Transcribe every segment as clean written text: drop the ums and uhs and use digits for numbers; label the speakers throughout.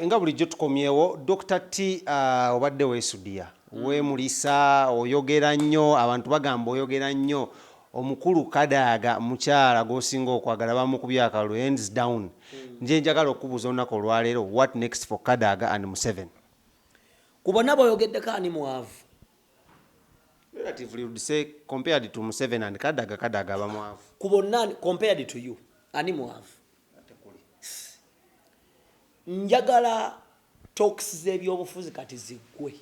Speaker 1: Nga bulijjo tukomyewo Dr. T obadde weesudya weemulisa oyogera nnyo abantu bagamba oyogera nnyo omukulu Kadaga mukyala g'osinga okwagala bamukubye akalulu hands down nje njagala okubuuza olunaku olwaleero what next for Kadaga and Museveni
Speaker 2: ku bonna boyogeddeko ani mwavu
Speaker 1: relatively would say compared to Museveni and Kadaga aba mwavu
Speaker 2: ku bonna compared to you ani mwavu njagala talks z'ebyobufuzi kati ziggwe.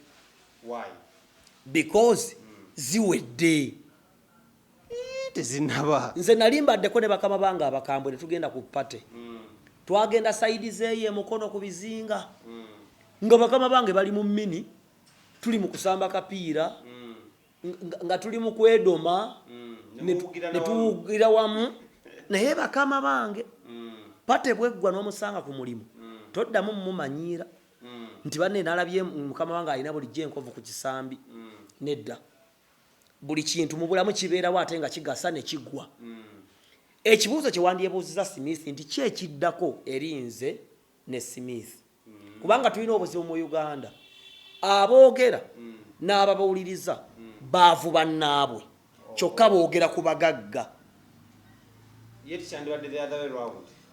Speaker 1: Why?
Speaker 2: Because ziwedde
Speaker 1: tezinaba
Speaker 2: nze nali mbaddeko ne bakama bange abakambwe ne tugenda ku pate twagenda saidi zeeye mukono ku bizinga nga bakama bange bali mu mini tuli mu kusamba kapiira nga tuli mu kwedoma ne tuwugira wamu naye bakama bange pate bweggwa n'omusanga ku mulimu toddamu mumanyira nti banne nalabye mukama wange alina bulijjo enkovu ku kisambi nedda buli kintu mu bulamu kibeerawo ate nga kigasa ne kiggwa ekibuuzo kye wandyebuuziza Smith nti ki ekiddako erinze ne Smith kubanga tulina obuzibu mu Uganda aboogera n'ababawuliriza baavu bannaabwe kyokka boogera ku bagagga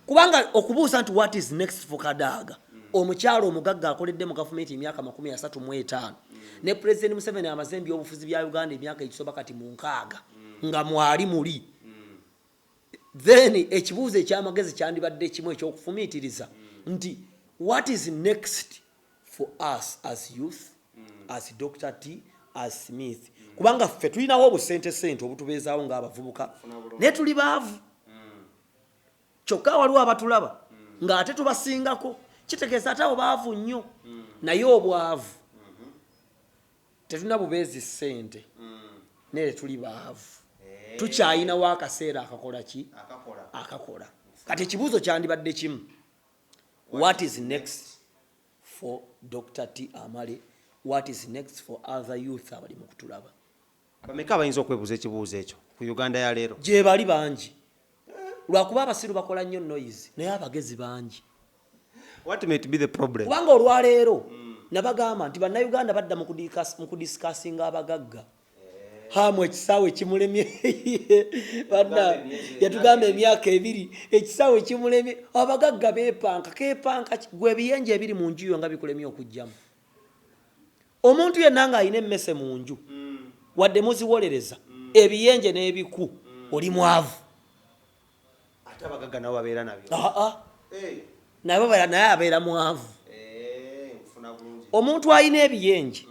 Speaker 2: kubanga okubuuza nti what is next for Kadaga omukyalo omugagga akoledde mu gavumenti emyaka 35 ne President Museveni amaze ebyobufuzi bya Uganda emyaka ekisoba kati mu 6 nga mwali muli then ekibuuzo ekyamagezi kyandibadde kimu ekyokufumiitiriza nti what is next for us as youth as Dr. T as Smith kubanga ffe tulinawo obusente obutubeezaawo ng'abavubuka naye tuli baavu kyokka waliwo abatulaba ng'ate tubasingako kitegeeza ate abo baavu nnyo naye obwavu tetulina bubeezi ssente naye tuli baavu tukyayinawo akaseera akakola ki akakola kati ekibuuzo kyandibadde kimu what is next for Dr. T Amale what is next for other youth abali mu kutulaba
Speaker 1: bameka bayinza okwebuuza ekibuuzo ekyo ku Uganda ya leero
Speaker 2: gye bali bangi lwakuba abasiru bakola nnyo noise naye abagezi bangi
Speaker 1: what might be the problem
Speaker 2: kubanga olwaleero nabagamba nti bannayuganda badda mu kudiscussinga abagagga hamwe ekisaawe kimulemye badda yatugamba emyaka 2 ekisaawe kimulemye abagagga kepanka gwe biyenje ebiri mu nju yo nga bikulemye okujjamu omuntu yenna nga alina emmese mu nju wadde muziwolereza ebiyenje n'ebiku oli mwavu
Speaker 1: ate abagagga nabo babeera nabyo
Speaker 2: naye abeera mwavu omuntu alina ebiyenje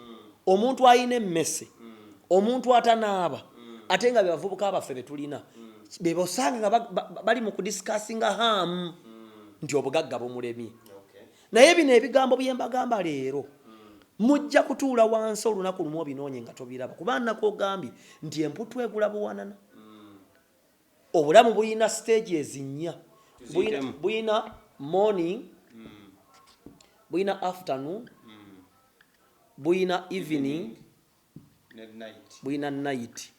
Speaker 2: omuntu alina emmese omuntu atanaaba ate nga bebavubuka abaffe betulina bebosanga nga bali mu kudiscussinga hamu nti obugagga bumulemye naye bino ebigambo byembagamba leero mujja kutuula wansi olunaku lumu obinoonye nga tobiraba kuba nakogambye nti emputu egula buwanana obulamu bulina stages nnya bulina morning bulina afternoon bulina evening bulina night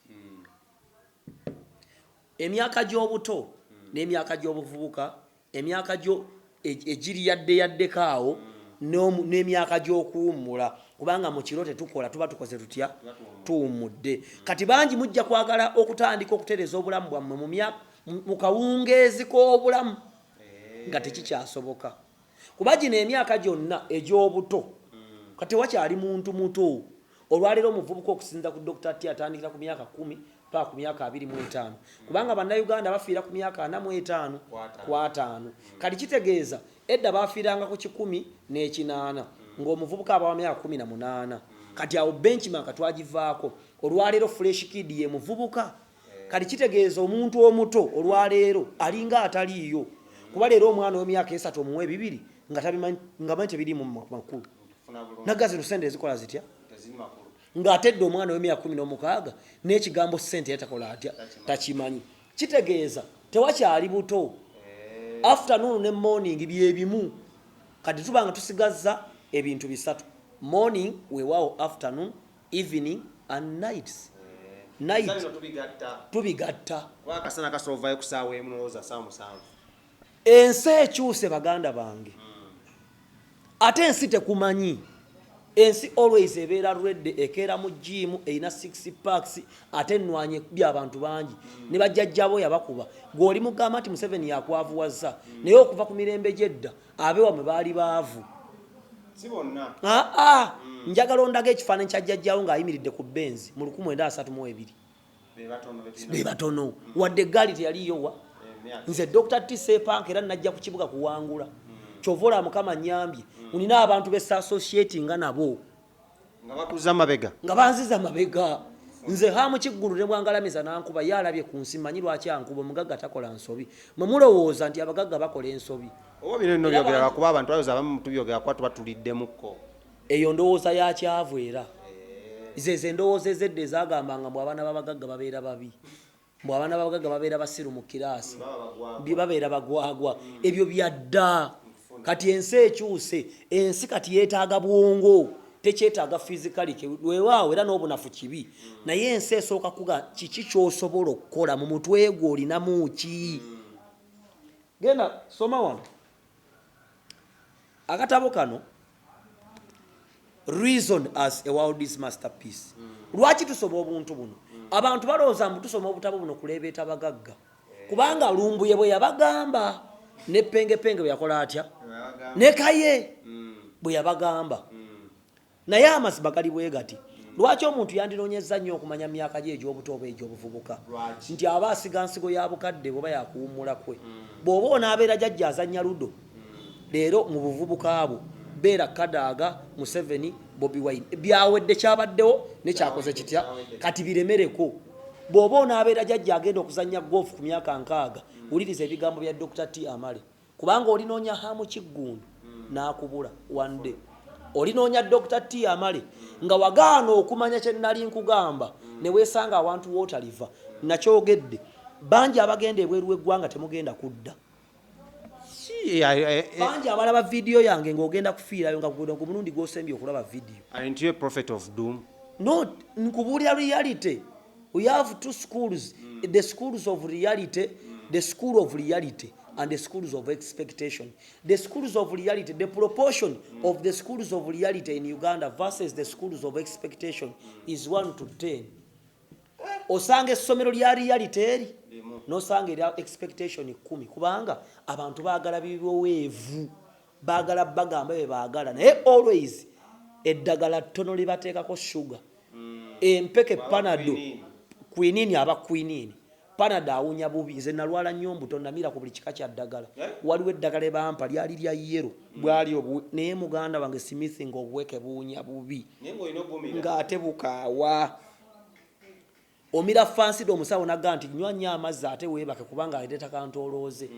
Speaker 2: emyaka gy'obuto n'emyaka gy'obuvubuka emyaka egiri yaddeko awo n'emyaka gy'okuwummula kubanga mu kiro tetukola tuba tukoze tutya tuwummudde kati bangi mujja kwagala okutandika okutereeza obulamu bwammwe mu kawungeezi k'obulamu nga tekikyasoboka kuba gino emyaka gyonna egy'obuto kati wakyali muntu muto olwaleero omuvubuka okusinza ku Dr. T atandikira ku myaka 10 paka ku myaka 25 kubanga bannayuganda bafiira ku myaka 45 kw'ataano kati kitegeeza edda bafiiranga ku 10 n'ekinaana ng'omuvubuka aba wa myaka 18 kati awo benchmark twagivaako olwaleero fresh kid ye muvubuka kati kitegeeza omuntu omuto olwaleero alinga ataliiyo kuba leero omwana w'emyaka 3 omuwe 2 nga manyi tebiri mu makulu nagazi lusente ezikola zitya ng'atedde omwana w'emyaka 16 n'ekigambo ssente yatakola atya takimanyi kitegeeza tewakyali buto afternoon ne morning byebimu kati tubanga tusigazza ebintu bisatu morning weewaawo afternoon evening and nights night tubigatta
Speaker 1: wakasana kasovayo kusaawa emu n'olowooza saa 7
Speaker 2: ensi ekyuse baganda bange ate ensi tekumanyi ensi always ebeera ready ekeera mu gym erina 6 packs ate nnwanye kubya abantu bangi ne bajjajjabo yabakuba gw'oli mugamba nti Museveni yakwavuwaza naye okuva ku mirembe gyedda abewamwe baali baavu
Speaker 1: si bonna
Speaker 2: njagala ondaga ekifaananyi kya jjajjawo ng'ayimiridde ku benzi mu 1932 be batono wadde eggaali teyaliyowa nze Dr. T Sepanka era najja ku kibuga kuwangula kyovola mukama nyambye unina abantu b'associatinga nabo
Speaker 1: nga bakuza mabega
Speaker 2: nga banziza mabega nze hamu kiggulu ne bwangalamiza nankuba yalabye ku nsi manyi lwaki ankuba omugagga takola nsobi mwe mulowooza nti abagagga bakola ensobi
Speaker 1: oba bino nno byogera kuba abantu bayoza abamu tubyogera kuba tuba tuliddemukko
Speaker 2: eyo ndowooza ya kyavu era ze ndowooza ezedde ezagambanga mbu abaana b'abagagga babeera babi mbu abaana b'abagagga babeera basiru mu kiraasi babeera bagwagwa ebyo byadda kati ensi ekyuse ensi kati yeetaaga bwongo tekyetaaga physically weewaawo era n'obunafu kibi naye ensi esooka kuga kiki ky'osobola okukola mu mutwe gwo olinamu ki genda soma wano akatabo kano reason as a world's masterpiece lwaki tusoma obuntu buno abantu balowooza mbu tusoma obutabo buno kuleebeeta bagagga kubanga lumbuye bwe yabagamba ne pengepenge bwe yakola atya ne kaye bwe yabagamba naye amasiba gali bwe gati lwaki omuntu yandinoonyeza nnyo okumanya myaka gye egy'obuto oba egy'obuvubuka nti aba asiga nsigo ya bukadde bw'oba yakuwummula kwe bw'oba onaabeera jjajja azannya ludo leero mu buvubuka bwo beera Kadaga Museveni Bobi Wine byawedde kyabaddewo ne kyakoze kitya kati biremereko bw'oba onaabeera jjajja agenda okuzannya golf ku myaka 6 wuliriza ebigambo bya Dr. T Amale kubanga olinoonya hamu kiggundu n'akubula one day olinoonya Dr. T Amale nga wagaana okumanya kye nnali nkugamba ne weesanga awantu wootaliva nakyogedde bangi abagenda ebweru w'eggwanga temugenda kudda bangi abalaba vidiyo yange ng'ogenda kufiirayo nga ku mulundi gw'osembye okulaba vidiyo
Speaker 1: aren't you a prophet of doom
Speaker 2: no nkubuulira reality we have two schools the schools of reality the school of reality and the schools of expectation. The schools of reality, the proportion of the schools of reality in Uganda versus the schools of expectation is 1 to 10. Osange somero lya reality eri nosange lya expectation 10 kubanga abantu baagala biboweevu baagala bagamba be baagala naye always eddagala ttono libateekako sugar empeke panado quinini aba quinini Panada awunya bubi nze nalwala nnyo mbuto namira ku buli kika kya ddagala waliwo eddagala ebampa lyali lya yero bwali naye muganda wange Smith ng'obweke buwunya bubi ng'ate bukaawa omira fansido omusawo nagamba nti nywa nnyo amazzi ate weebake kubanga aleeta kantolooze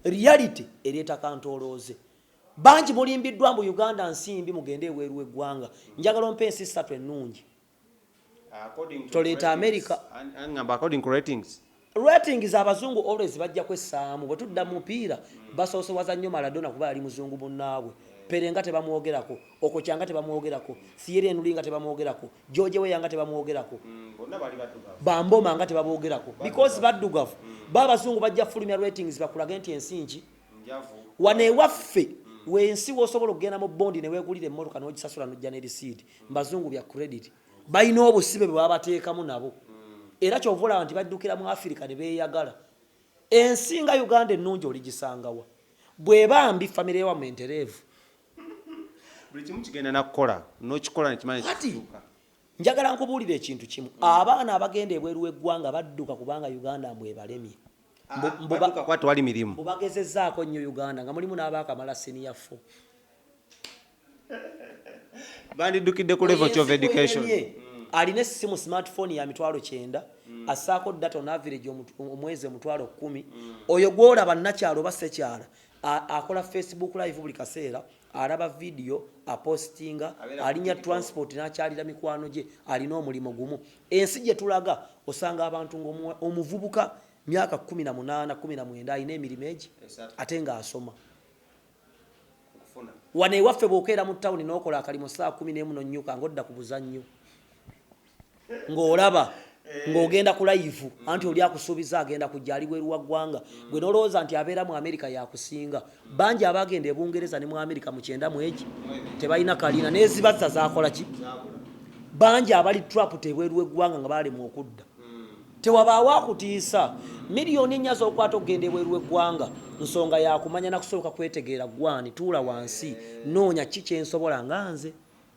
Speaker 2: reality ereeta kantolooze bangi mulimbiddwa mbu Uganda nsimbi mugende eweeru w'eggwanga njagala ompa ensi 3 ennungi Toleta America
Speaker 1: according to
Speaker 2: ratings abazungu always bajja kwessaamu bwe tudda mu mupiira basoosowaza nnyo Maradona kuba ali muzungu munnaabwe Perenga tebamwogerako Okochanga tebamwogerako Thierry Henry nga tebamwogerako George Weah nga tebamwogerako Bamboma nga tebamwogerako because baddugavu babazungu bajja fulumya ratings bakulaga nti ensingi wane waffe wensi wosobola okugenda mu bondi ne weegulira emmotoka n'ogisasula n'ojja ne receipt mbazungu bya credit bayina obusibe bwe babateekamu nabo era kyovula nti baddukira mu Africa ne beeyagala ensinga Uganda ennungi oligisangawa bwe bambi famire wa menterevu
Speaker 1: buli kimu kigenda nakukola n'okikola nekimanya kituuka
Speaker 2: njagala nkubuulira ekintu kimu abaana abagenda ebweru w'eggwanga badduka kubanga Uganda mbwe balemye
Speaker 1: badduka kuba tewali mirimu
Speaker 2: bubagezezzaako nnyo Uganda nga mulimu n'abaakamala senior 4
Speaker 1: bandiddukidde ku level of education
Speaker 2: alina essimu smartphone ya mitwalo 9 assaako data on average omwezi omutwalo 10 oyo gwolaba nnakyalo oba ssekyala akola Facebook live buli kaseera alaba video apostinga alinya transport n'akyalira mikwano gye alina omulimu gumu ensi gye tulaga osanga abantu omuvubuka myaka 18 19 alina emirimu egi ate nga asoma wane waffe bw'okeera mu ttawuni n'okola akalimo saa 11 n'onnyuka ng'odda ku buzannyo ng'olaba ng'ogenda ku live anti oli akusuubiza agenda kujja ali bweru wa ggwanga gwe nolowooza nti abeera mu Amerika yakusinga bangi abagenda e Bungereza ne mu Amerika mu 9 mwegi tebalina kalina n'ezibazza zakola ki bangi abali trap tebweru w'eggwanga nga balemwa okudda tewabaawo akutiisa miliyoni 4 z'okwata okugenda ebweru w'eggwanga nsonga yakumanya nakusooka kwetegeera gwani tuula wansi noonya ki kyensobola nga nze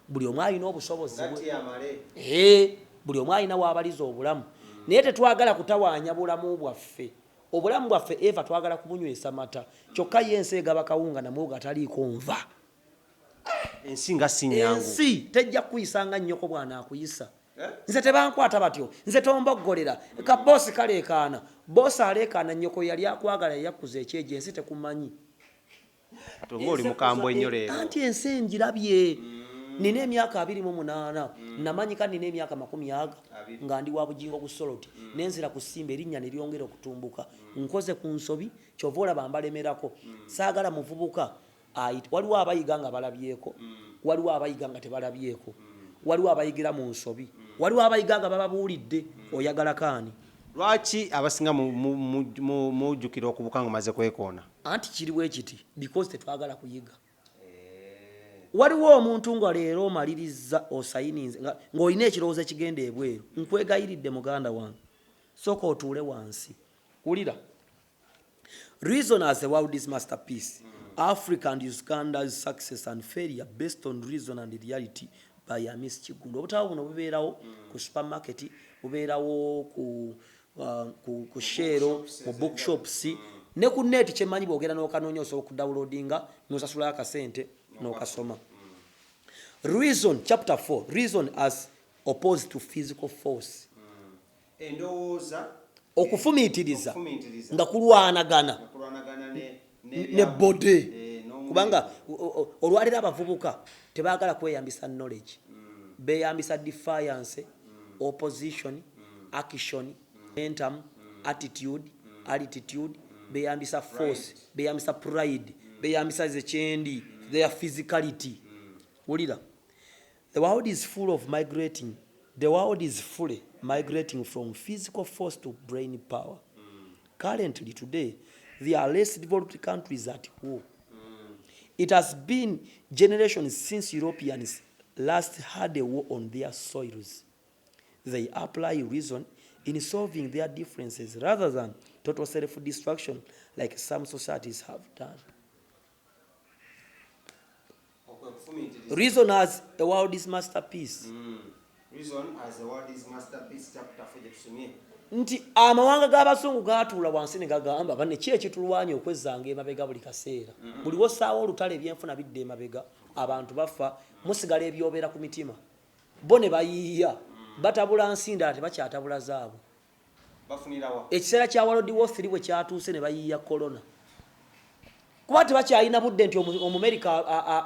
Speaker 2: buli omu alina obusobozi bwe buli omu alina waabaliza obulamu naye tetwagala kutawaanya bulamu bwaffe obulamu bwaffe eva twagala kubunywesa mata kyokka ye ensi egaba kawunga namwe gataliiko nva
Speaker 1: ensi nga si nyangu
Speaker 2: ensi tejja kukuyisanga nnyoko bwana akuyisa nze tebankwata batyo nze tomboggolera ka boosi kaleekaana boosi aleekaana nnyoko yali akwagala yakuza ekyejo ensi tekumanyi
Speaker 1: oli mukambwe ennyo leero
Speaker 2: anti ensi engirabye nina emyaka 28 namanyika nina emyaka 40 nga ndi wa bugingo ku Soloti nenzira kusimba erinnya ne lyongera okutumbuka nkoze ku nsobi kyova olaba mbalemerako saagala muvubuka waliwo abayiga nga balabyeko waliwo abayiga nga tebalabyeko waliwo abayigira mu nsobi waliwo abayiga nga bababuulidde oyagala kaani
Speaker 1: lwaki abasinga mujjukira okubuka nga maze kwekoona
Speaker 2: anti kiri bwe kiti because tetwagala kuyiga waliwo omuntu nga leero omaliriza osayininze ng'olina ekirowoozo ekigenda ebweru nkwegayiridde muganda wange sooka otuule wansi wulira reason as the world's masterpiece Africa and Uganda's success and failure based on reason and reality by Amis Kigundo obutawo buno bubeerawo ku supermarket bubeerawo ku shero mu bookshops ne ku net kyemanyi bwogera n'okanoonya osobola okudownloadinga n'osasula akasente n'okasoma reason chapter 4 reason as opposed to physical force
Speaker 1: endowooza
Speaker 2: okufumiitiriza nga kulwanagana ne bode kubanga olwalira abavubuka tebaagala kweyambisa knowledge beeyambisa defiance opposition action momentum attitude altitude beeyambisa force beeyambisa pride beeyambisa zekyendi their physicality wulira the world is fully migrating from physical force to brain power currently today there are less developed countries at war it has been generations since Europeans last had a war on their soils they apply reason in solving their differences rather than total self-destruction like some societies have done reason as the world's masterpiece
Speaker 1: reason as the world's masterpiece chapter 4
Speaker 2: nti amawanga g'abasungu gaatuula wansi ne gagamba banne ki ekitulwanya okwezanga emabega buli kaseera buli wosaawo olutalo ebyenfuna bidde emabega abantu bafa musigala ebyobeera ku mitima bo ne bayiiya batabula nsinda tebakyatabula zaabwe ekiseera kya World War 3 bwe kyatuuse ne bayiiya corona kuba tebakyalina budde nti omumerika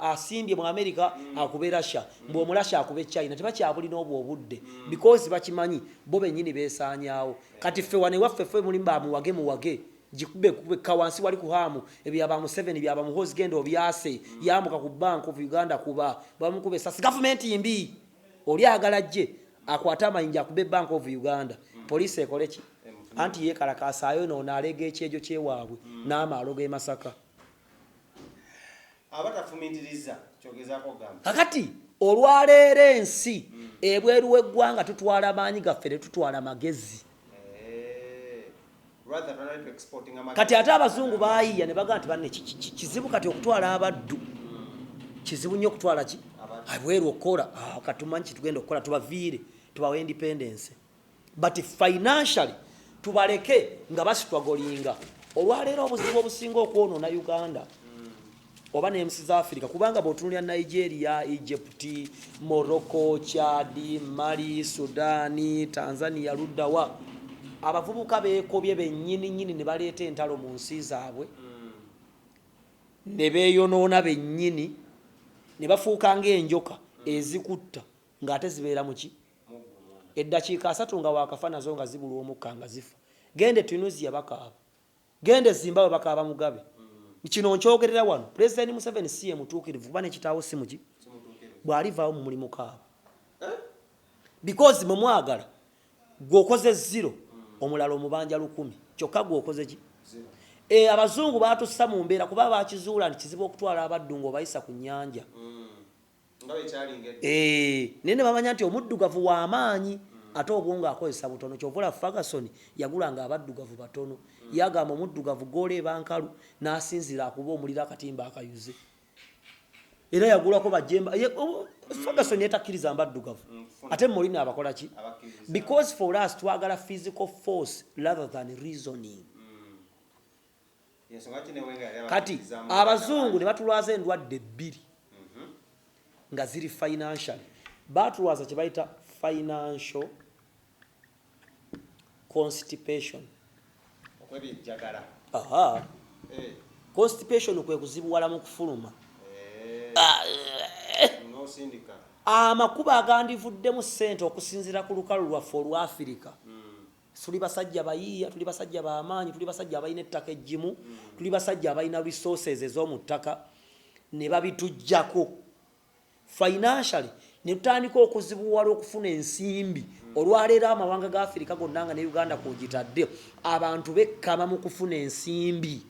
Speaker 2: asimbye mu Amerika akube Russia mbu omulasha akube China tebakyabulina obwo obudde because bakimanyi bo bennyini beesaanyaawo kati ffe wane waffe ffe mulimba muwage jikube kawansi wali kuhamu ebyaba mu 7 byaba mu host gendo byase yambuka ku Bank of Uganda kuba bamukube sasa government imbi oli agalajje akwata amayinja akube Bank of Uganda police ekole ki anti yekalakasaayo n'onalega ekyejo kyewaabwe n'amaalo g'e Masaka
Speaker 1: abatafumitiriza kyogezaako gamba
Speaker 2: kakati olwaleero ensi ebweru w'eggwanga tutwala maanyi gaffe ne tutwala magezi kati ate abazungu baayiya ne bagamba nti banne kizibu kati okutwala abaddu kizibu nnyo okutwala ki abweru okukola katumanyi kitugenda okukola tubaviire tubawe independence but financially tubaleke nga basitwagolinga olwaleero obuzibu obusinga okwonoona Uganda oba n'ensi za Africa kubanga bw'otunulira Nigeria, Egypt, Morocco, Chad, Mali, Sudani, Tanzania luddawa abavubuka beekobye bennyini ne baleeta entalo mu nsi zaabwe ne beeyonoona bennyini ne bafuuka ng'enjoka ezikutta ng'ate zibeera mu ki eddakiika 3 nga waakafa nazo nga zibulwa omukka nga zifa gende Tunisia bakaaba gende Zimbabwe bakaaba Mugabe kino nkyogerera wano President Museveni si ye mutuukirivu kuba nekitaawo si muki bw'alivaawo mu mulimu kaabo because mumwagala gwokoze 0 omulala omubanja 100 kyokka gwokoze ki abazungu batussa mu mbeera kuba bakizuula nti kizibu okutwala abaddu ng'obayisa ku nnyanja nene bamanya nti omuddugavu w'amaanyi ate obwongo akozesa butono kyovula Ferguson yagulanga abaddugavu batono yagamba omuddugavu gooleeba nkalu n'asinzira akuba omuliro akatimba akayuze era yagulako bajemba Ferguson yetakkiriza mbaddugavu ate Mourinho abakola ki because for us twagala physical force rather than reasoning kati abazungu ne batulwaza endwadde 2 nga ziri financial batulwaza kye bayita financial constipation constipation kwe kuzibuwala mu kufuluma amakuba agandivuddemu ssente okusinziira ku lukalu lwaffe olwa Afirika tuli basajja bayiiya tuli basajja b'amaanyi tuli basajja abalina ettaka eggimu tuli basajja abalina resources ez'omu ttaka ne babitujjako financially ne tutandika okuzibuwala okufuna ensimbi olwaleero amawanga ga Afirika gonna nga ne Uganda kwogitadde abantu bekkama mu kufuna ensimbi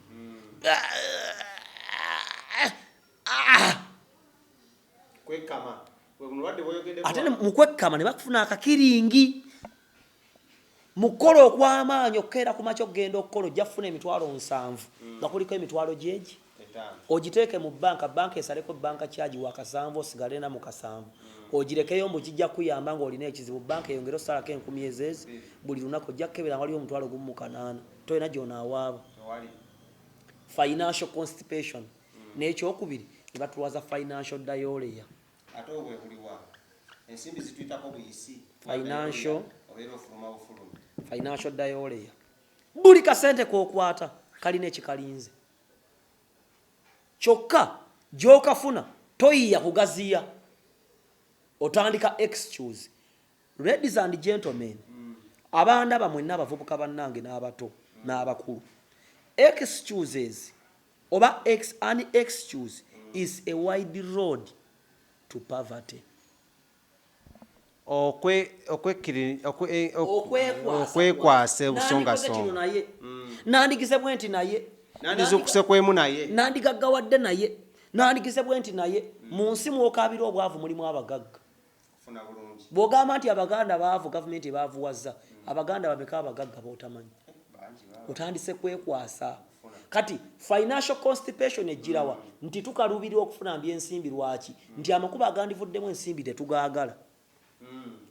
Speaker 2: ate mu kwekkama ne bakufuna akakiringi mukola okw'amaanyi okukeera ku makya okugenda okukola ojja kufuna emitwalo 7 nga kuliko emitwalo gyegi ogiteeke mu banka esaleko banka kyagi wa 7 osigale na mu 7 ogirekeyo mbu kijja kuyamba ng'olina ekizibu banka eyongera osalako 10 ezezi buli lunaku ojja kukebera waliwo omutwalo gumu mu 8 tolina gy'onaawaaba financial constipation n'ekyokubiri ne batulwaza financial diarrhea
Speaker 1: ate obwebuliwa ensimbi zituyitako buyisi
Speaker 2: financial diarrhea buli kasente k'okwata kalina ekikalinze kyokka gy'okafuna toyiya kugaziya otandika excuse ladies and gentlemen abandaba mwenna abavubuka bannange n'abato n'abakulu excuses oba an excuse is a wide road to poverty
Speaker 1: okwekwasa obusongasonga
Speaker 2: nandigize bwenti naye
Speaker 1: nandizukusekwemu naye
Speaker 2: nandigaggawadde naye nandigize bwenti naye mu nsi mwokabira obwavu mulimu abagagga bw'ogamba nti abaganda baavu gavumenti baavuwaza abaganda bameka abagagga b'otamanyi otandise kwekwasa kati financial constipation ejjirawa nti tukalubirira okufuna byensimbi lwaki nti amakuba agandivuddemu ensimbi tetugaagala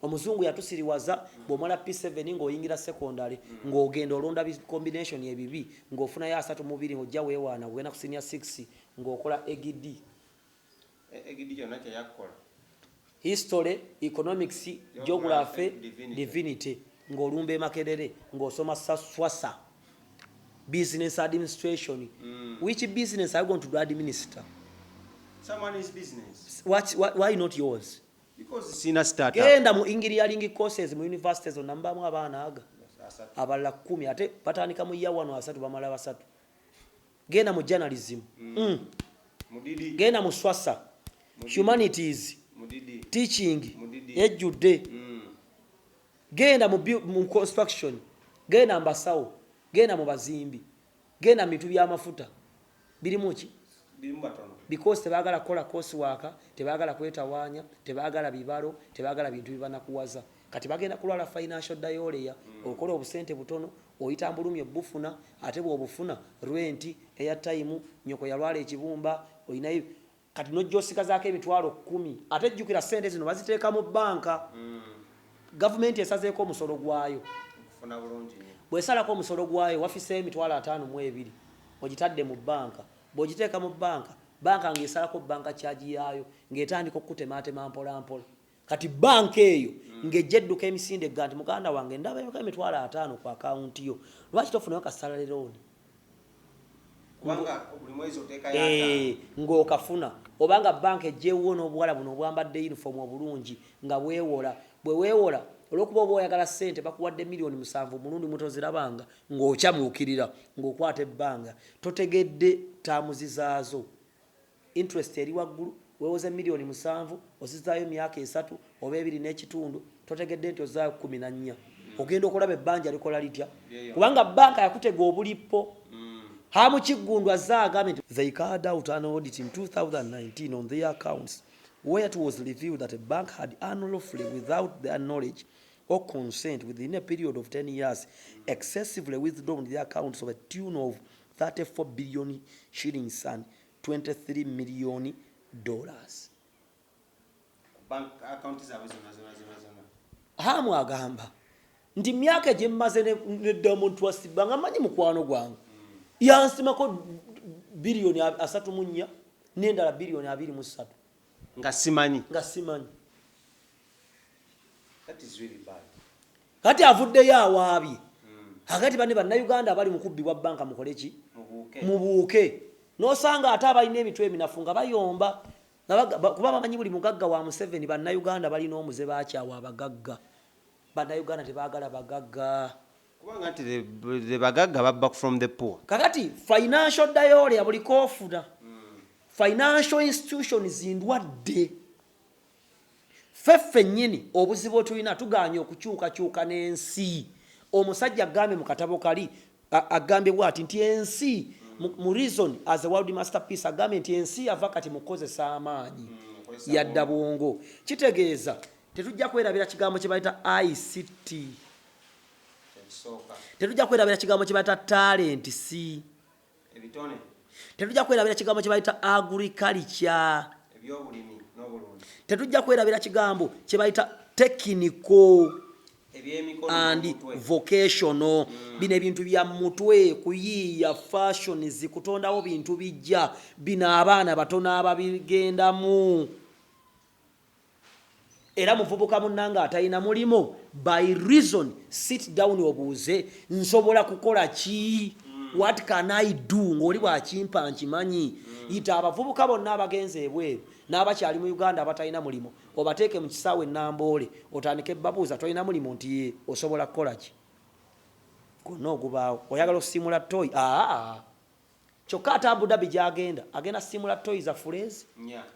Speaker 2: omuzungu yatusiriwaza bw'omala P7 ng'oyingira secondary ng'ogenda olonda combination ebibi ng'ofunayo 3 mu 2 ng'ojja weewaana ogenda ku senior 6 ng'okola EGD
Speaker 1: kyonna kyeyakola
Speaker 2: history economics geography divinity ng'olumba e Makerere ng'osoma swasa business administration which business are you going to do administer
Speaker 1: someone's business
Speaker 2: why not yours
Speaker 1: because sina startup
Speaker 2: genda mu engineering courses mu universities onambamu abaana aga abalala 10 ate batandika mu year 1 3 bamala basatu genda mu journalism
Speaker 1: mudidi
Speaker 2: genda mu swasa humanities
Speaker 1: mudidi
Speaker 2: teaching ejjude genda mu construction genda mbasawo genda mu bazimbi genda mitu by'amafuta birimu ki
Speaker 1: birimu batono
Speaker 2: because tebagala kola coursework tebagala kwetawaanya tebagala bibalo tebagala bintu bibanakuwaza kati bagenda kulwala financial diarrhea okola obusente butono oyita mbulumye bufuna ate bw'obufuna rent airtime nyoko yalwala ekibumba oyina kati nojjosikazaako emitwalo 10 ate jjukira sente zino baziteeka mu banka government esazeeko omusolo gwayo
Speaker 1: kufuna bulungi
Speaker 2: bwesalako omusolo gwayo wafiseeyo emitwalo 52 ogitadde mu banka bw'ogiteeka mu banka ng'esalako banka kyaji yaayo ng'etandika okutemaatema mpolampola kati banka eyo ng'ejja edduka emisinde ga nti muganda wange ndabayoka emitwalo 5 ku akawunti yo lwaki tofunayo ka salary loan ng'okafuna obanga banka ejjeewo n'obuwala buno obwambadde uniform obulungi nga bwewola bwe weewola olwokuba oba oyagala ssente bakuwadde miliyoni 7 mulundi mutozirabanga ng'okyamuukirira ng'okwata ebbanga totegedde taamuzi zaazo interest eri waggulu weewoze miliyoni 7 ozizaayo emyaka 3 oba 2 n'ekitundu totegedde nti ozaayo 14 ogenda okulaba ebbanja likola litya kubanga banka yakutega obulipo Hamu Kiggundu azze agambye nti they carried out an audit in 2019 on their accounts where it was revealed that a bank had unlawfully, without their knowledge or consent, within a period of 10 years, excessively withdrawn their accounts of a tune of 34 billion shillings and $23 million.
Speaker 1: Bank accounts are
Speaker 2: Hamu agamba nti myaka gye mmaze ne Diamond Trust Bank manyi mukwano gwange yansimako billion 3.4 n'endala billion 2.3
Speaker 1: nga simanyi.
Speaker 2: That is really bad. Kati avuddeyo awaabye akati bannayuganda abali mu kubbibwa banka mukole ki mubuuke n'osanga ate abalina emitwe eminafu nga bayomba kuba bamanyi buli mugagga wa Museveni bannayuganda balina omuze bakyawa abagagga bannayuganda tebaagala bagagga
Speaker 1: kubanga nti the bagagga babba from the poor.
Speaker 2: Kakati financial diary abuliko ofuna financial institutions ndwadde feffe nnyini obuzibu tulina tuganye okukyukakyuka n'ensi. Omusajja agambye mu katabo kali agambye bw'ati nti ensi mu reason as a world masterpiece agambye nti ensi yava kati mukozesa amaanyi yadda bwongo. Kitegeeza tetujja kwerabira kigambo kye bayita ICT, tetujja kwerabira kigambo kye bayita talent C, tetujja kwerabira kigambo kye bayita agriculture, tetujja kwerabira kigambo kye bayita technical and vocational. Bino ebintu bya mutwe kuyiya fashions kutondawo bintu bijja bino abaana batono ababigendamu. Era muvubuka munnanga atalina mulimo by reason sit down obuuze nsobola kukola ki, what can I do, ng'oli bwakimpa nkimanyi. Yita abavubuka bonna abagenze ebweru n'abakyali mu Uganda abatalina mulimo obateeke mu kisaawe Namboole otandike babuuza tolina mulimo nti ye osobola kukola ki gonna ogubaawo. Oyagala okusiimula toy kyokka ate Abu Dhabi gy'agenda agenda siimula toy za furezi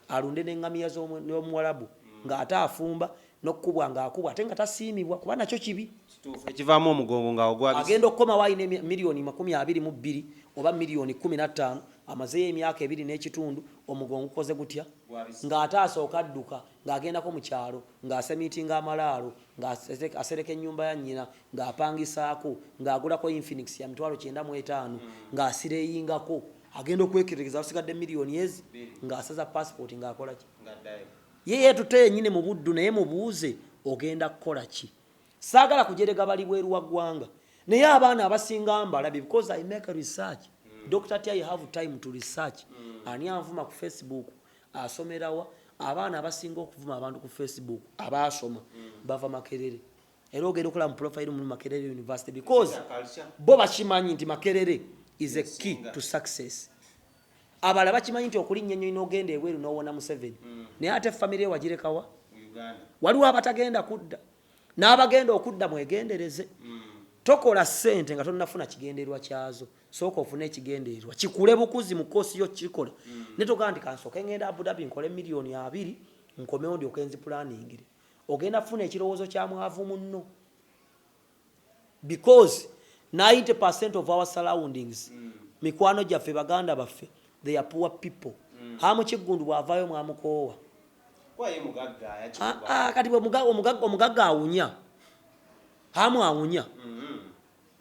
Speaker 2: alunde n'eŋŋamiya z'omuwalabu ng'ate afumba n'okkubwa ng'akubwa ate nga tasiimibwa kuba nakyo kibi
Speaker 1: ekivaamu omugongo ng'ogwagisa.
Speaker 2: Agenda okukomawo alina miliyoni 22 oba miliyoni 15 amazeyo emyaka 2 n'ekitundu omugongo ukoze gutya ng'ate asooka adduka ng'agendako mu kyalo ng'asemiitinga amalaalo ng'asereka ennyumba ya nnyina ng'apangisaako ng'agulako Infinix ya 95,000 ng'asireyingako agenda okwekerekeza asigadde miliyoni ezi ng'asaza passport ng'akola ki ye tute yennyini mu buddu naye mubuuze ogenda kukola ki. Saagala kujerega bali bweru wa ggwanga naye abaana abasinga mbalabye because I make a research. Dr. T, I have time to research. Ani anvuma ku Facebook asomerawa abaana abasinga okuvuma abantu ku Facebook abasoma bava Makerere. Era ogenda okola mu profile mu Makerere University because bo bakimanyi nti Makerere is a key to success. Abala bakimanyi nti okulinnya nnyo n'ogenda ebweru n'owona Museveni naye ate family wagirekawa waliwo abatagenda kudda n'abagenda okudda mwegendereze. Tokola ssente nga tonnafuna kigenderwa kyazo sooka ofune ekigenderwa kikule bukuzi mu koosi yo kikola ne togaa nti kansooka ngenda Abu Dhabi nkole miliyoni 2 nkomewo ndyoke nzipulanningire. Ogenda funa ekirowoozo kya mwavu munno because 90% of our surroundings mikwano gyaffe baganda baffe they are poor people. Hamu Kiggundu bw'avaayo mwamukoowa kati omugagga awunya hamu awunya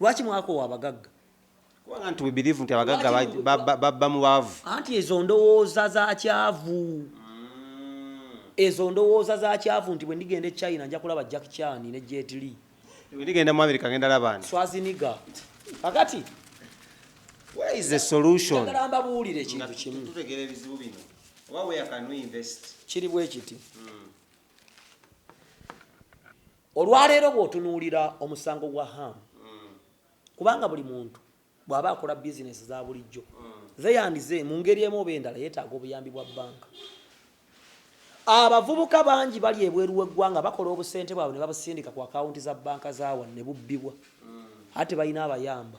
Speaker 2: lwaki mwakoowa abagagga
Speaker 1: kubanga nti we believe nti abagagga babba mu baavu
Speaker 2: anti ezo ndowooza za kyavu ezo ndowooza za kyavu nti bwe ndigenda e China nja kulaba Jackie Chan ne Jet Li,
Speaker 1: bwe ndigenda mu America ngenda labani
Speaker 2: Schwarzenegger. Kakati
Speaker 1: where is the solution?
Speaker 2: Njagala mbabuulire ekintu kimu
Speaker 1: tutegera ebizibu bino oba where can we invest
Speaker 2: kiri bwe kiti. Olwaleero bw'otunuulira omusango gwa Hamu kubanga buli muntu bw'aba akola bizinesi za bulijjo zeeyandize mu ngeri emu oba endala yeetaaga obuyambi bwa banka. Abavubuka bangi bali ebweru w'eggwanga bakola obusente bwabwe ne babusindika ku akawunti za banka zaawa ne bubbibwa ate balina abayamba.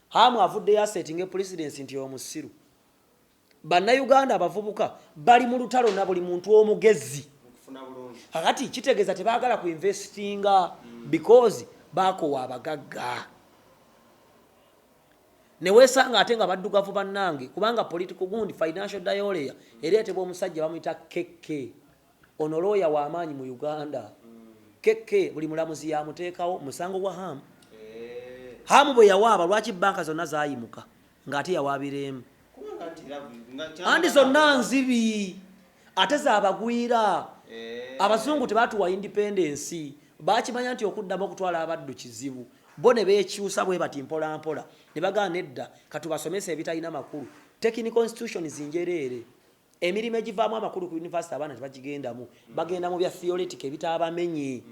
Speaker 2: Hamu avuddeyo asetinga pulesidensi nti omusiru. Bannayuganda abavubuka bali mu lutalo na buli muntu omugezi. Kakati kitegeeza tebaagala ku investinga because bakowa abagagga ne weesanga ate nga baddugavu bannange kubanga political gundi financial diarrhea ereetebwa omusajja bamuyita keke ono looya w'amaanyi mu Uganda keke buli mulamuzi yamuteekawo musango gwa hamu bwe yawaaba lwaki banka zonna zaayimuka ng'ate yawaabiremu andi zonna nzibi ate zaabagwira abazungu tebaatuwa independence bakimanya nti okuddamu okutwala abaddu kizibu bo ne beekyusa bwe bati mpola mpola ne bagana nedda katubasomesa ebitalina makulu technical institution zinjereere emirimu egivaamu amakulu ku university abaana tebagigendamu bagenda mu bya theoretic ebitaabamenye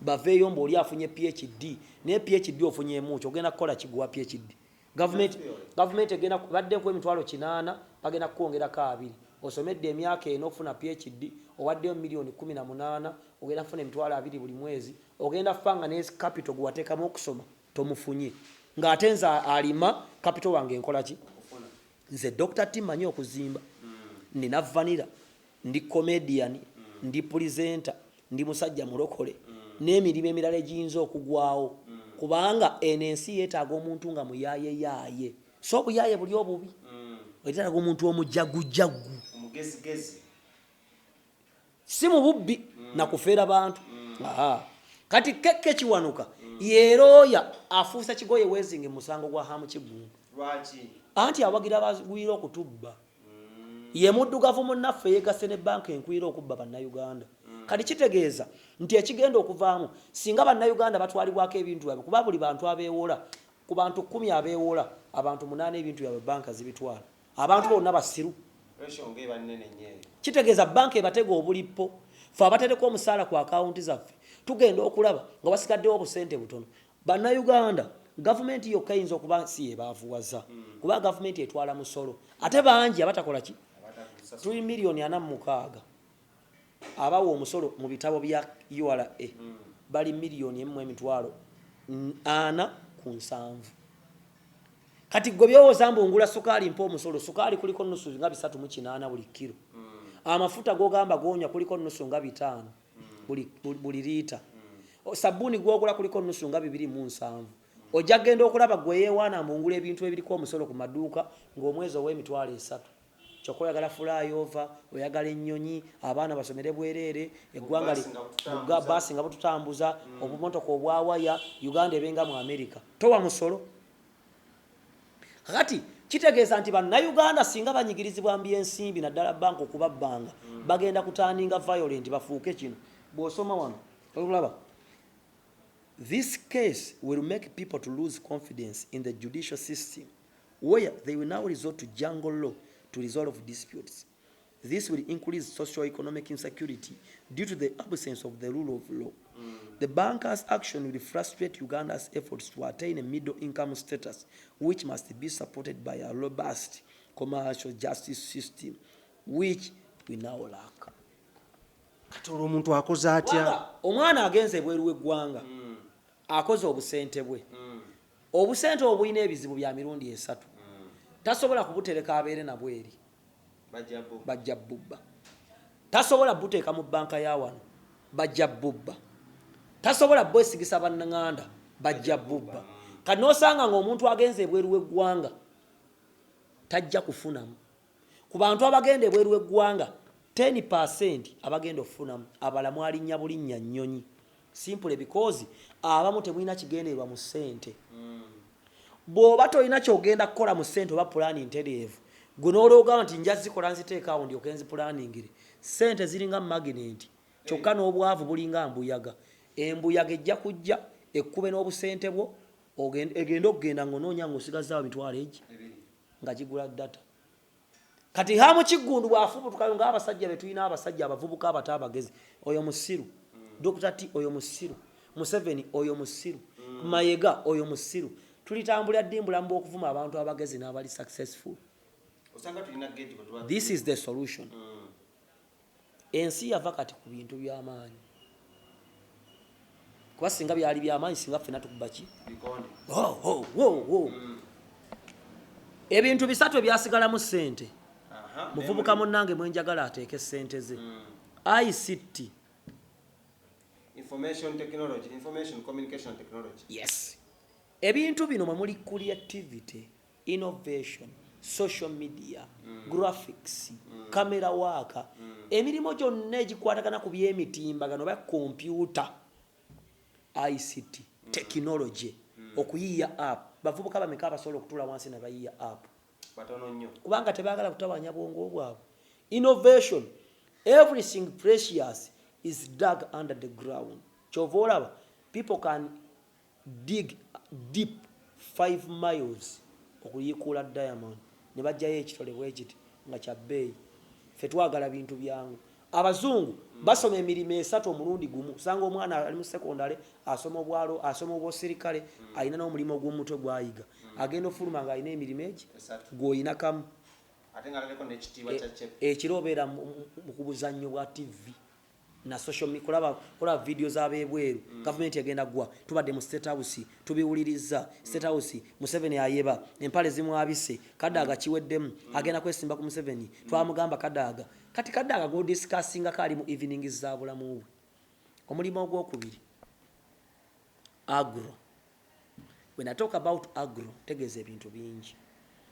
Speaker 2: baveeyo mbaoli afunye PhD naye PhD ofunyeemu ki ogenda kukola kiguwa PhD government egenda baddeku emitwalo 8 bagenda kukwongerako 2 osomedde emyaka eno ofuna PhD owaddeyo milioni 18 ogenda kufuna emitwalo 2 buli mwezi ogenda kufanga ne capital gwateekamu okusoma tomufunye ng'ate nze alima capital wange enkola ki nze Dr. T manyi okuzimba nina vanira ndi comedian ndi presenter ndi musajja mulokole n'emirimu emirala egiyinza okugwawo kubanga ensi yeetaaga omuntu nga muyaaye so obuyaaye buli obubi weetaaga omuntu omujagujagu
Speaker 1: omugezigezi
Speaker 2: si mu bubbi nakufeera bantu kati keke kiwanuka yeerooya afuusa kigoye weezinge mu musango gwa hamu kigundu
Speaker 1: lwaki
Speaker 2: anti awagira bagwira okutubba ye muddugavu munnaffe yeegasse ne banka enkwira okubba bannayuganda kati kitegeeza nti ekigenda okuvaamu singa bannayuganda batwalibwako ebintu byabwe kuba buli bantu abeewola ku bantu 10 abeewola abantu 8 ebintu byabwe banka zibitwala abantu bonna basiru kitegeeza banka ebatega obulippo fe abatereko omusaala ku akawunti zaffe tugenda okulaba nga wasigaddewo obusente butono bannayuganda gavumenti yokka eyinza okuba si yebaavuwaza kuba gavumenti etwala musolo ate bangi abatakola ki 3 miliyoni 46 abawa omusolo mu bitabo bya URA bali miliyoni 1.47 kati gwe byowooza mbungula sukaali mpa omusolo sukaali kuliko nusu nga 3.8 buli kilo amafuta gogamba gonya kuliko nusu nga 5 buli liita sabuni gwogula kuliko nusu nga 2.7 ojja genda okulaba gwe yeewaana mbungula ebintu ebiriko omusolo ku maduuka ng'omwezi ow'emitwalo 3 kyokka oyagala flyover oyagala ennyonyi abaana basomere bwereere eggwanga baasi nga bututambuza obumotoka obwawaya Uganda ebenga mu America towa musolo kati kitegeeza nti bannayuganda singa banyigirizibwa mbyensimbi naddala banka okubabbanga bagenda kutandinga violent bafuuke kino bw'osoma wano olaba this case will make people to lose confidence in the judicial system where they will now resort to jungle law to resolve disputes. This will increase socio-economic insecurity due to the absence of the rule of law. The bankers' action will frustrate Uganda's efforts to attain a middle-income status, which must be supported by a robust commercial justice system, which we now lack.
Speaker 1: Katolo omuntu akoze atya?
Speaker 2: Omwana agenze ebweru w'eggwanga akoze obusente bwe. Obusente obulina ebizibu bya mirundi 3. Tasobola kubutereka abeere na bweri bajja bubba tasobola buteeka mu banka ya wano bajja bubba tasobola bwesigisa bannanganda bajja bubba kati n'osanga ng'omuntu agenze ebweru w'eggwanga tajja kufunamu ku bantu abagenda ebweru w'eggwanga 10% abagenda okufunamu abalamu alinnya bulinnya nnyonyi simple because abamu temulina kigendererwa mu ssente bw'oba tolina kyogenda kukola mu ssente oba pulaani ntereevu gwe n'olwogamba nti nja zikola nziteekaawo ndyoke nzipulaaningire ssente ziringa maginenti kyokka n'obwavu bulinga mbuyaga embuyaga ejja kujja ekkube n'obusente bwo egenda okugenda ng'onoonya ng'osigazaawo mitwalo egi nga gigula data kati hamu kiggundu bw'afubutukayo ng'abasajja be tulina abasajja abavubuka abata abagezi oyo musiru Dr. T oyo musiru Museveni oyo musiru Mayega oyo musiru tulitambula ddimbula mbu okuvuma abantu abagezi n'abali successful. This is the solution. Ensi yava kati ku bintu by'amaanyi kuba singa byali by'amaanyi singa ffena tukuba ki ebintu bisatu ebyasigala mu ssente muvubuka munnange mwenjagala ateeke ssente ze ICT
Speaker 1: information technology, information communication technology.
Speaker 2: Yes. Ebintu bino mwe muli creativity, innovation, social media, graphics, camera work, emirimu gyonna egikwatagana ku by'emitimbagano ba computer, ICT, technology, okuyiya app. Bavubuka bameka abasobola okutula wansi ne bayiya app.
Speaker 1: Batono nnyo.
Speaker 2: Kubanga tebaagala kutabanya bwongo bwabwe. Innovation, everything precious is dug under the ground. Chovolaba, people can dig deep 5 miles okuyikula diamond ne bajjayo ekitole bwekiti nga kya bbeeyi. Ffe twagala bintu byangu. Abazungu basoma emirimu 3 omulundi gumu. Usanga omwana ali mu secondary asoma obwalo, asoma obwosirikale, alina n'omulimu ogw'omutwe gw'ayiga. Agenda ofuluma nga alina emirimu egi gw'olina kamu.
Speaker 1: Ate nga aliko n'ekitiibwa kya chepe.
Speaker 2: Ekiro obeera mu kubuzannyo bwa TV na social media, kola video z'abebweru. Government egenda gwa tubadde mu State House tubiwuliriza. State House Museveni ayeba empale zimwabise Kadaga kiweddemu agenda kwesimba ku Museveni twamugamba Kadaga kati Kadaga go discussing kali mu evening za bulamu bwe. Omulimu ogwokubiri agro. When I talk about agro tegeza ebintu bingi,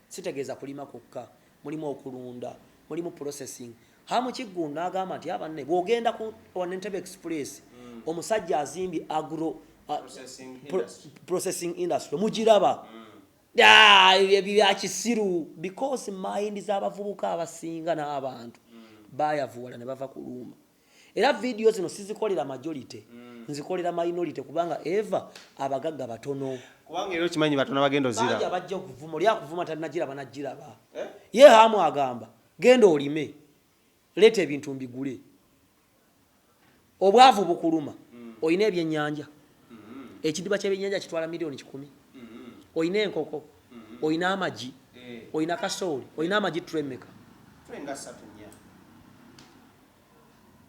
Speaker 2: sitegeeza kulima kokka, mulimu okulunda, mulimu processing. Hamu kigunda agamba nti abanne bwogenda ku Entebbe Express omusajja azimbi agro processing industry mugiraba bya kisiru because mind z'abavubuka abasinga n'abantu bayavuwala ne bava kuluma. Era video zino sizikolera majority, nzikolera minority kubanga eva abagagga batono.
Speaker 1: Kubanga ero kimanyi batono bagenda ozira.
Speaker 2: Bajja bajja okuvuma, oli akuvuma tanagiraba nagiraba. Ye hamu agamba genda olime. Leta ebintu mbigule. Obwavu bukuluma. Oyina ebyennyanja. Ekidiba ky'ebyennyanja kitwala milioni 10. Oyina enkoko. Oyina amagi. Oyina kasooli. Oyina amagi tremeka.
Speaker 1: Trenga 3 nya.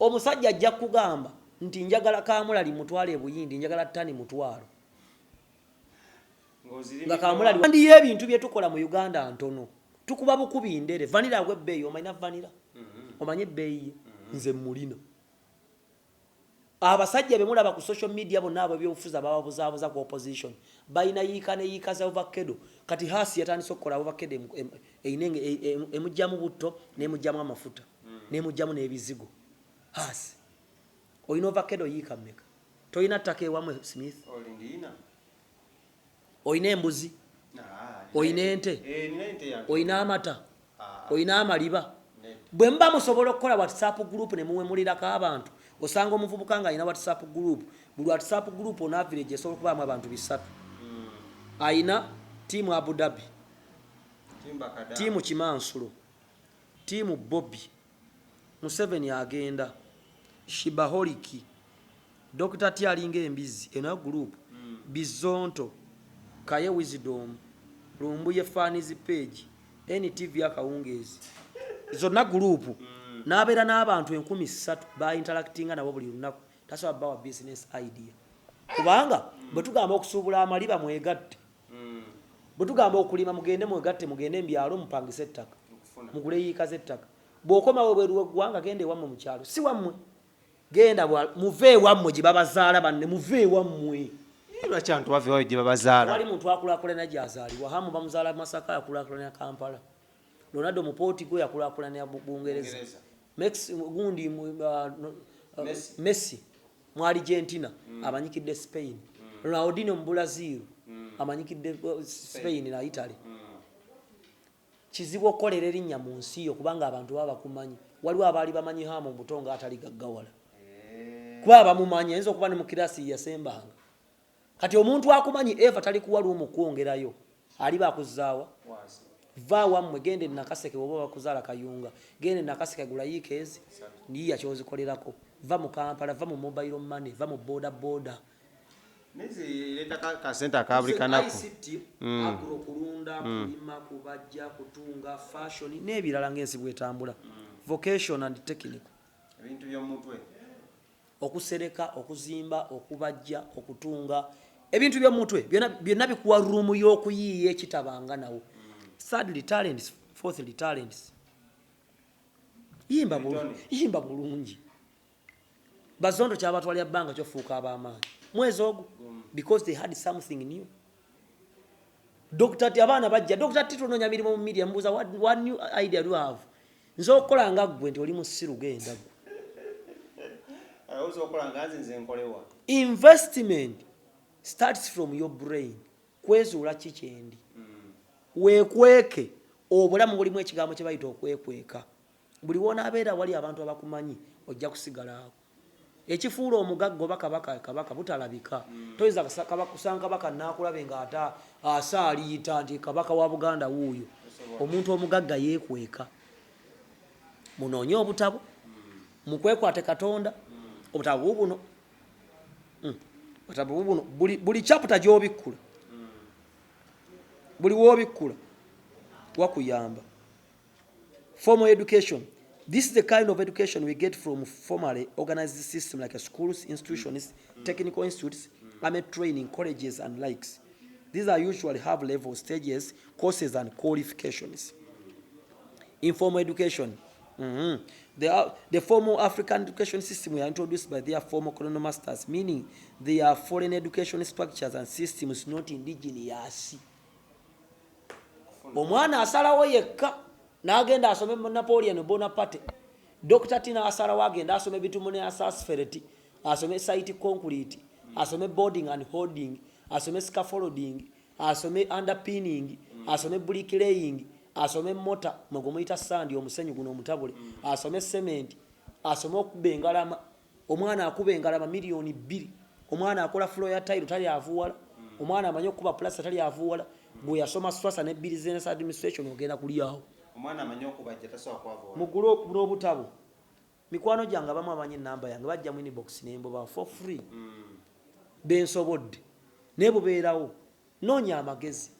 Speaker 2: Omusajja ajja kugamba nti njagala Kamulali mutwale ebuyindi, njagala ttani mutwalo. Nga Kamulali ndiye ebintu bye tukola mu Uganda ntono. Tukuba bukubi ndere. Vanilla webbeeyi omayina vanilla. Omanye ebbeeyi nze mulina. Abasajja bemulaba ku social media bonna abo byofuza babuzaabuza ku opposition bayina yiika ne yiika za ovakkedo. Kati Hasi yatandise okukola ovakkedo emujjamu butto n'emujjamu amafuta n'emujjamu n'ebizigo. Hasi oyina ovakkedo yiika mmeka? Toyina ttaka ewamu Smith? Oyina embuzi? Oyina ente? Oyina amata? Oyina amaliba? Bwe mba musobola okukola WhatsApp group ne muwemulirako abantu, osanga omuvubuka nga ayina WhatsApp group. Buli WhatsApp group ona village esobola okubaamu abantu 3. Ayina tiimu Abu Dhabi, tiimu Kimansulo, tiimu Bobi, Museveni agenda, Shibaholiki, Dr. Tyalinga embizi, eno group, Bizonto, Kaye Wisdom, Lumbuye Fanizi page, NTV akawungezi. Zonna group nabeera n'abantu 13,000 ba interactinga nabo buli lunaku. Tasobola bawa business idea. Kubanga bwe tugamba okusuubula amaliba mwegatte, bwe tugamba okulima mugende mwegatte, mugende embyalo mupangise ettaka, mugule yiika z'ettaka. Bw'okoma webweru w'eggwanga genda ewammwe mu kyalo, si wammwe. Genda muve ewammwe gye babazaala banne, muve ewammwe.
Speaker 1: Lwaki abantu bava ewaabwe gye babazaala?
Speaker 2: Wali muntu akulaakulana gy'azaalibwa. Hamu bamuzaala Masaka yakulaakulana Kampala. Ronaldo mupoti go yakulaakulana Bungereza. Gundi Messi mu Argentina amanyikidde Spain. Ronaldinho mu Brazil amanyikidde Spain na Italy. Kizibu okukolera erinnya mu nsi yo kubanga abantu baba bakumanyi. Waliwo abaali bamanyi Hamu mu butonga atali gaggawala. Kuba bamumanyi ayinza okuba ne mu kirasi yasembanga. Kati omuntu akumanyi Eva tali kuwaliwo mu kwongerayo. Ali bakuzaawa. Va wammwe gende nakaseke oba bakuzaala Kayunga. Gende nakaseke gula yikezi. Ndiya kyozikolerako. Va mu Kampala, va mu mobile money, va mu boda.
Speaker 1: Nezi leta ka center akabulikanako.
Speaker 2: ICT, agro kulunda, kulima, kubajja, kutunga, fashion n'ebirala ng'ensi bwetambula. Vocation and technical.
Speaker 1: Ebintu by'omutwe.
Speaker 2: Okusereka, okuzimba, okubajja, okutunga. Ebintu by'omutwe byonna bikuwa room y'okuyiiya ekitabanga nawo. Thirdly talents, fourthly talents. Yimba bulungi. bazondo kyabatwalira bbanga kyofuuka ab'amaanyi mwezi ogwo because they had something new. Dr. T abaana bajja Dr. T tunoonya mirimu mu media mbuuza what new idea do you have? Nze okukola nga ggwe nti oli musiru genda ggwe. Investment starts from your brain. Kwezuula ki kyendi weekweke obulamu bulimu ekigambo kye bayita okwekweka. Buli wonaabeera wali abantu abakumanyi ojja kusigalaako. Ekifuula omugagga oba kabaka butalabika. Toyinza kusanga kabaka naakulabe ng'ata asaaliita nti kabaka wa Buganda wuuyo. Omuntu omugagga yeekweka. Munoonye obutabo mukwekwate Katonda obutabo buno buli chapter gy'obikkula buli w'obikkula wakuyamba. Formal education. This is the kind of education we get from formally organized system like schools, institutions, technical institutes, army training, colleges and likes. These are usually have level stages, courses and qualifications. Informal education. The formal African education system were introduced by their former colonial masters, meaning they are foreign education structures and systems not indigenous. Omwana asalawo yekka n'agenda asome Napoleon Bonaparte. Dr. Tina asalawo agenda asome bitumu ne asasfereti, asome site concrete, asome boarding and holding, asome scaffolding, asome underpinning, asome bricklaying, asome mota mugumuyita sandi omusenyu guno omutabule, asome cement, asome okuba engalama. Omwana akuba engalama milioni 2. Omwana akola floor tile tali avuwala. Omwana amanyi okuba plaster tali avuwala. Bwe yasoma swasa ne business administration ogenda kuliawo.
Speaker 1: Omwana amanyi okubajja tasobola kwavuwala.
Speaker 2: Mugulo obutabo. Mikwano gyange abamu amanyi namba yange bajja mu inbox nembo for free. Bensobodde. Nebubeerawo. Noonya amagezi.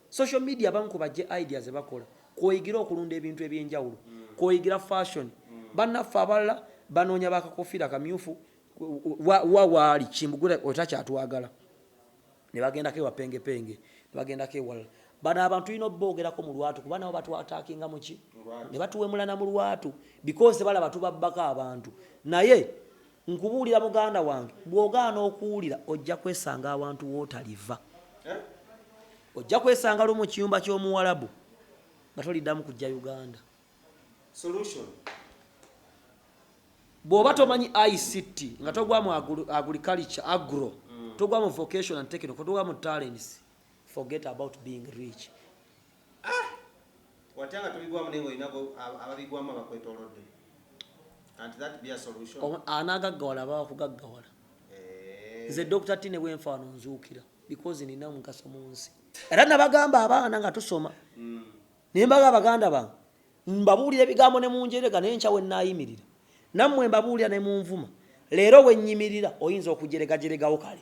Speaker 2: Social media abamu kubajje ideas bakola. Koyigira okulunda ebintu ebyenjawulo. Koyigira fashion. Bannaffe abalala banoonya bakakofira kamyufu waali kimbugule otakyatwagala. Ne bagendako ewa penge. Ne bagendako ewalala. Bano abantu ino boogerako mu lwatu kuba nabo batwataakinga muki ne batuwemulana mu lwatu because balaba tubabbako abantu. Naye nkubuulira muganda wange bw'ogaana okuwulira ojja kwesanga abantu wootaliva. Ojja kwesanga lumu mu kiyumba ky'omuwalabu nga toliddamu kujja Uganda.
Speaker 1: Solution.
Speaker 2: Bw'oba tomanyi ICT nga togwamu agriculture agro togwamu vocation and technical togwamu talents, forget about being rich.
Speaker 1: Watanga tubigwamu nengo inako ababigwamu abakwetolodde. And that be a solution.
Speaker 2: Anagaggawala bakugaggawala. Nze Dr. Tine wenfaano nzuukira because nina mugaso mu nsi. Era nabagamba abaana nga tusoma. Nembaga abaganda bange mbabuulira ebigambo ne munjerega n'enkya we naayimirira. Nammwe mbabuulira ne munvuma. Leero we nnyimirira oyinza okujeregajeregawo kale.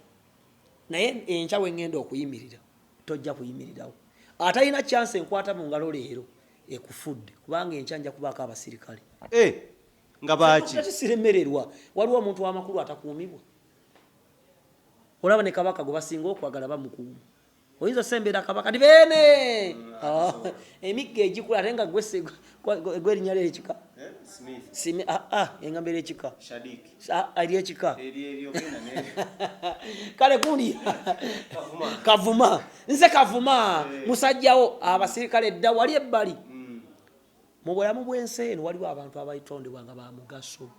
Speaker 2: Naye enkya we ngenda okuyimirira tojja kuyimirirawo. Atalina chance enkwata mu ngalo leero ekufudde kubanga enkya nja kubaako abasirikale.
Speaker 1: Nga baaki?
Speaker 2: Siremererwa. Waliwo omuntu w'amakulu atakuumibwa. Olaba ne kabaka gwe basinga okwagala bamukuuma. Oyinza sembera kabaka ndi beene. Emigga egikula ate nga gwe erinnya ly'ekika. Smith. Engamba ly'ekika.
Speaker 1: Shadik.
Speaker 2: Ery'ekika.
Speaker 1: Eryogenda ne.
Speaker 2: Kale gundi. Kavuma. Nze Kavuma. Musajjawo abasirikale dda wali ebbali. Mu bulamu bw'ensi eno waliwo abantu abayitondebwa nga ba mugaso.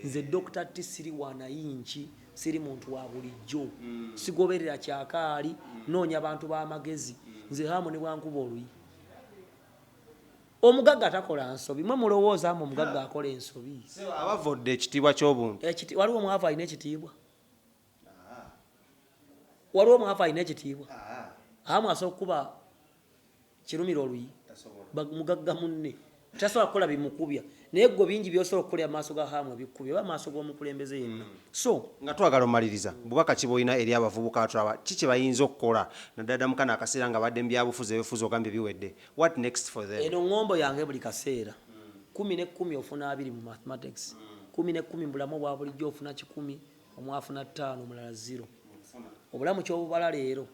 Speaker 2: Nze Dr. T siri wanayinki. Siri muntu wa bulijjo. Sigoberera kyakaali noonya abantu b'amagezi. Nze hamu ne bwankuba oluyi. Omugagga takola nsobi. Mwe mulowooza mu omugagga akola ensobi.
Speaker 1: Abavodde ekitiibwa ky'obuntu.
Speaker 2: Waliwo omwavu alina ekitiibwa. Waliwo omwavu alina ekitiibwa. Hamu asobola okuba kirumira oluyi. Mugagga munne. Tasobola kukola bimukubya. Naye gwe bingi by'osobola okukolera amaaso ga hamu ebikubya oba amaaso g'omukulembeze yenna. So
Speaker 1: nga twagala omaliriza bubaka ki bw'olina eri abavubuka abatwala ki kye bayinza okukola naddala mu kano akaseera nga badde mu byabufuzi ebifuzi ogambye biwedde. What next for them?
Speaker 2: Eno ngombo yange buli kaseera 10 ofuna 2 mu mathematics, 10 bulamu bwa bulijjo ofuna 10, omwafuna 5 omulala 0. Obulamu ky'obubala leero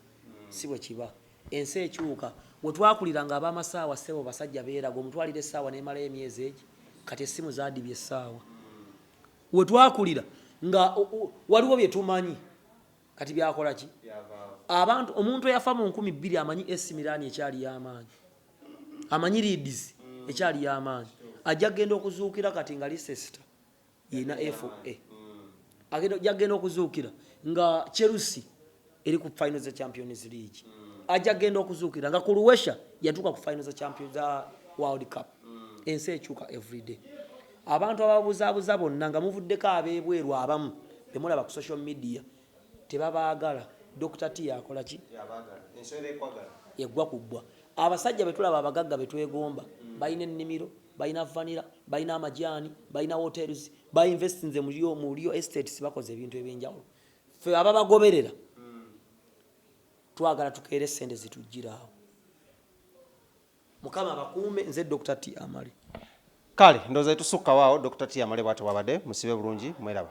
Speaker 2: si bwe kiba. Ensi ekyuka. Bwe twakuliranga ab'amasaawa ssebo basajja beeraga omutwalira essaawa n'emalayo emyezi egi kati essimu zaadibye essaawa. We twakulira nga waliwo bye tumanyi kati byakola ki abantu omuntu eyafa mu 2000 amanyi AC Milan ekyali y'amaanyi amanyi Leeds ekyali y'amaanyi ajja genda okuzuukira kati nga Leicester yina FA agenda okuzuukira nga Chelsea eri ku finals za Champions League ajja genda okuzuukira nga Croatia yatuuka ku finals za Champions za World Cup ensi ekyuka everyday abantu ababuzaabuza bonna nga muvuddeko abeebweru abamu bemulaba ku social media tebabaagala Dr. T yakola ki yeggwa kuggwa abasajja betulaba abagagga betwegomba balina ennimiro balina vanira balina amajaani balina hotels bainvestinze mu Rio Estates bakoze ebintu ebyenjawulo ffe ababagoberera twagala tukeere ssente zitujjiraawo mukama bakuume nze Dr. T amali
Speaker 1: kale ndowooza tusukka waawo Dr. T amale bw'atyo wabadde musibe bulungi mweraba